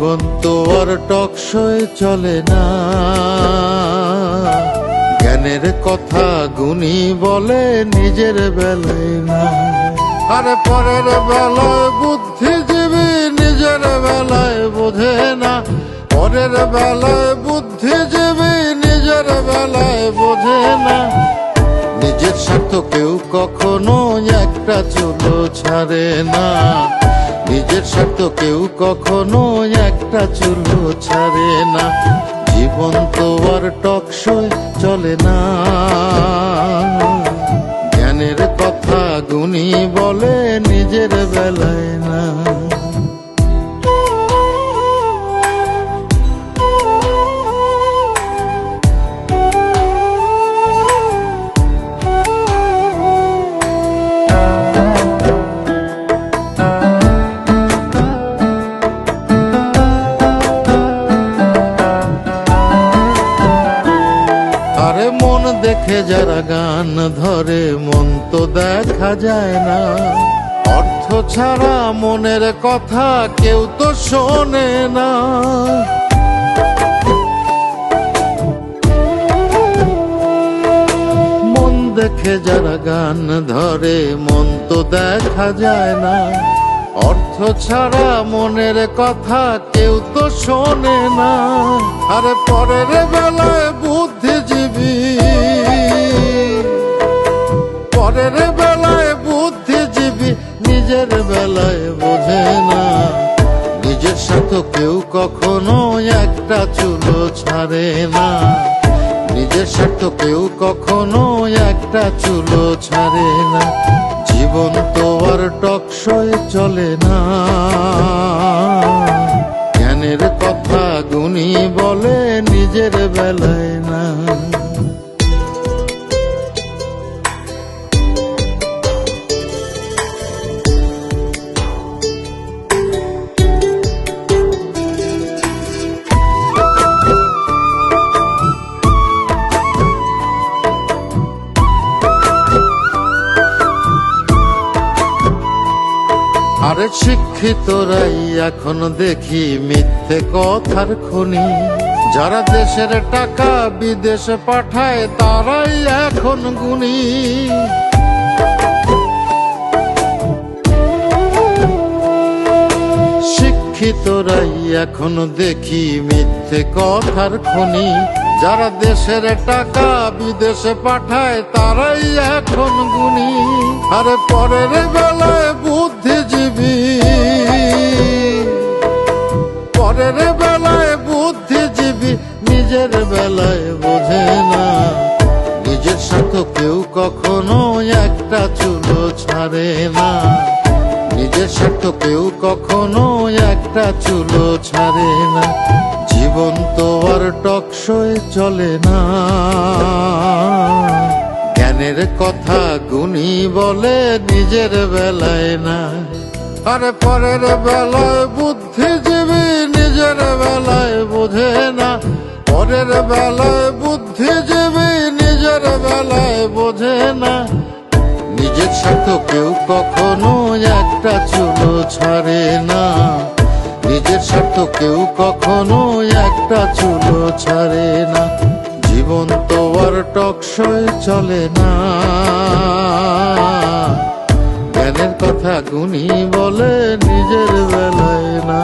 জীবন তো আর টকশই চলে না, জ্ঞানের কথা গুণী বলে নিজের বেলায় না। আরে পরের বেলায় বুদ্ধিজীবী নিজের বেলায় বোঝে না, পরের বেলায় বুদ্ধিজীবী নিজের বেলায় বোঝে না। নিজের স্বার্থ কেউ কখনো একটা চুলো ছাড়ে না, নিজের স্বার্থ কেউ কখনো একটা চুলো ছাড়ে না। জীবন তো আর টকশই চলে না, জ্ঞানের কথা গুণী বলে নিজের বেলায় না। আরে মন দেখে যারা গান ধরে মন তো দেখা যায় না, অর্থ ছাড়া মনের কথা কেউ তো শোনে না। মন দেখে যারা গান ধরে মন তো দেখা যায় না, অর্থ ছাড়া মনের কথা কেউ তো শোনে না। আরে পরের বেলায় বুদ্ধিজীবী, পরের বেলায় বুদ্ধিজীবী নিজের বেলায় বোঝে না। নিজের সাথে কেউ কখনো একটা চুলো ছাড়ে না, নিজের স্বার্থ কেউ কখনো একটা চুলো ছাড়ে না। জীবন তো আর টকশই চলে না, জ্ঞানের কথা গুণী বলে নিজের বেলায় না। আরে শিক্ষিতরাই এখন দেখি মিথ্যে কথার খনি, যারা দেশের টাকা বিদেশে পাঠায় তারাই এখন গুণী। শিক্ষিতরাই এখন দেখি মিথ্যে কথার খনি, যারা দেশের টাকা বিদেশে পাঠায় তারাই এখন গুণী। আরে পরের বেলায় বুদ্ধিজীবী, পরের বেলায় বুদ্ধিজীবী নিজের বেলায় বোঝে না। নিজের সাথে কেউ কখনো একটা চুলো ছাড়ে না, নিজের স্বার্থ কেউ কখনো একটা চুলো ছাড়ে না। জীবন তো আর টকশই চলে না, জ্ঞানের কথা গুণী বলে নিজের বেলায় না। আরে পরের বেলায় বুদ্ধিজীবী নিজের বেলায় বোঝে না, পরের বেলায় বুদ্ধিজীবী নিজের বেলায় বোঝে না। নিজের স্বার্থ কেউ কখনো একটা চুলো ছাড়ে না, নিজের স্বার্থ কেউ কখনো একটা চুলো ছাড়ে না। জীবন তো আর টকশই চলে না, জ্ঞানের কথা গুণী বলে নিজের বেলায় না।